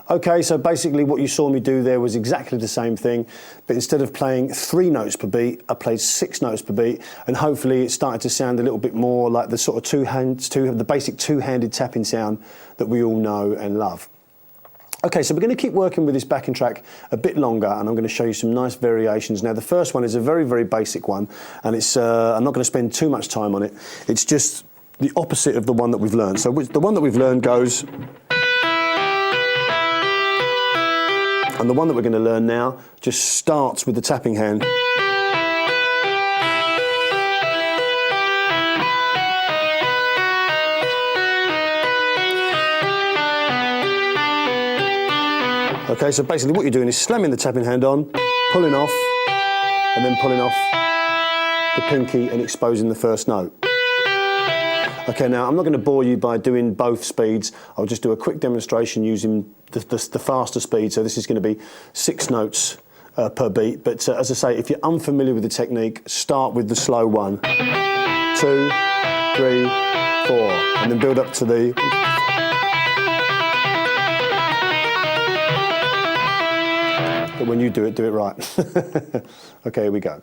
Okay, so basically what you saw me do there was exactly the same thing, but instead of playing 3 notes per beat, I played 6 notes per beat, and hopefully it started to sound a little bit more like the sort of the basic two-handed tapping sound that we all know and love. Okay, so we're going to keep working with this backing track a bit longer, and I'm going to show you some nice variations. Now, the first one is a very, very basic one, and it's I'm not going to spend too much time on it. It's just the opposite of the one that we've learned. So the one that we've learned goes... And the one that we're going to learn now just starts with the tapping hand. Okay, so basically what you're doing is slamming the tapping hand on, pulling off, and then pulling off the pinky and exposing the first note. Okay, now I'm not going to bore you by doing both speeds. I'll just do a quick demonstration using the faster speed. So this is going to be 6 notes per beat. But as I say, if you're unfamiliar with the technique, start with the slow 1, 2, 3, 4, and then build up to the... But when you do it right. Okay, here we go.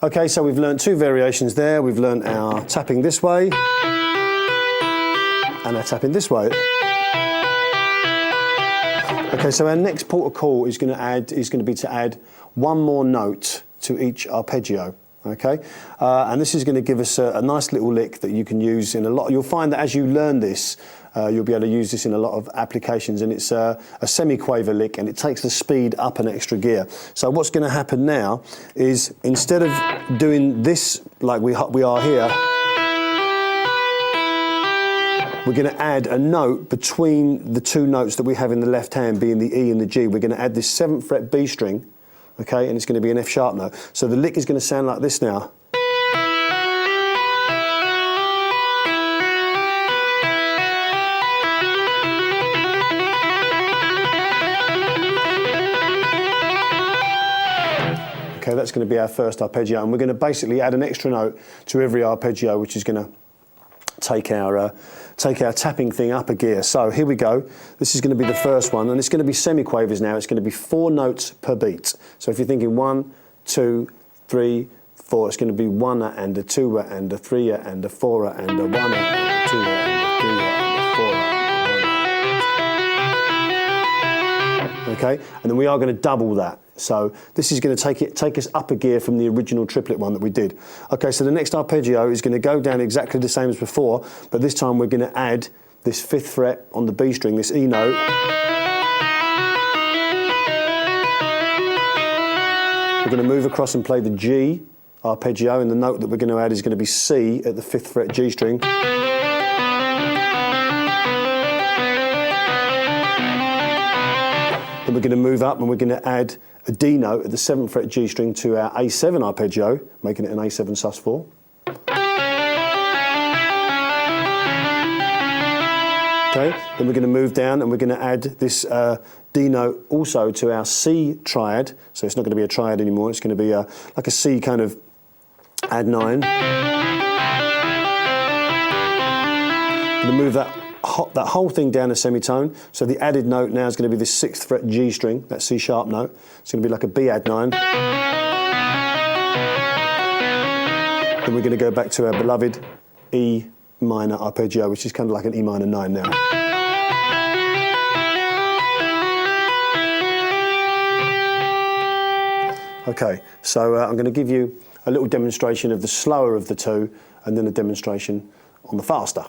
Okay, so we've learned 2 variations there. We've learned our tapping this way and our tapping this way. Okay, so our next port of call is going to be to add 1 more note to each arpeggio. Okay, and this is going to give us a nice little lick that you can use in a lot. You'll find that as you learn this, you'll be able to use this in a lot of applications, and it's a semi-quaver lick, and it takes the speed up an extra gear. So what's going to happen now is, instead of doing this like we are here, we're going to add a note between the 2 notes that we have in the left hand, being the E and the G. We're going to add this 7th fret B string. Okay, and it's going to be an F sharp note. So the lick is going to sound like this now. Okay, that's going to be our first arpeggio, and we're going to basically add an extra note to every arpeggio, which is going to take our tapping thing up a gear. So here we go. This is going to be the first one, and it's going to be semi-quavers now. It's going to be 4 notes per beat. So if you're thinking 1, 2, 3, 4, it's going to be 1 and a 2 and a 3 and a 4 and a 1 and a 2 and a 3 and a 4. Okay, and then we are going to double that. So this is going to take us up a gear from the original triplet one that we did. Okay, so the next arpeggio is going to go down exactly the same as before, but this time we're going to add this 5th fret on the B string, this E note. We're going to move across and play the G arpeggio, and the note that we're going to add is going to be C at the 5th fret G string. Then we're going to move up and we're going to add a D note at the 7th fret G string to our A7 arpeggio, making it an A7 sus4. Okay, then we're going to move down and we're going to add this D note also to our C triad. So it's not going to be a triad anymore, it's going to be like a C kind of add 9. I'm going to move that whole thing down a semitone. So the added note now is going to be the 6th fret G string, that C sharp note. It's going to be like a B add 9. Then we're going to go back to our beloved E minor arpeggio, which is kind of like an E minor 9 now. Okay, so I'm going to give you a little demonstration of the slower of the two, and then a demonstration on the faster.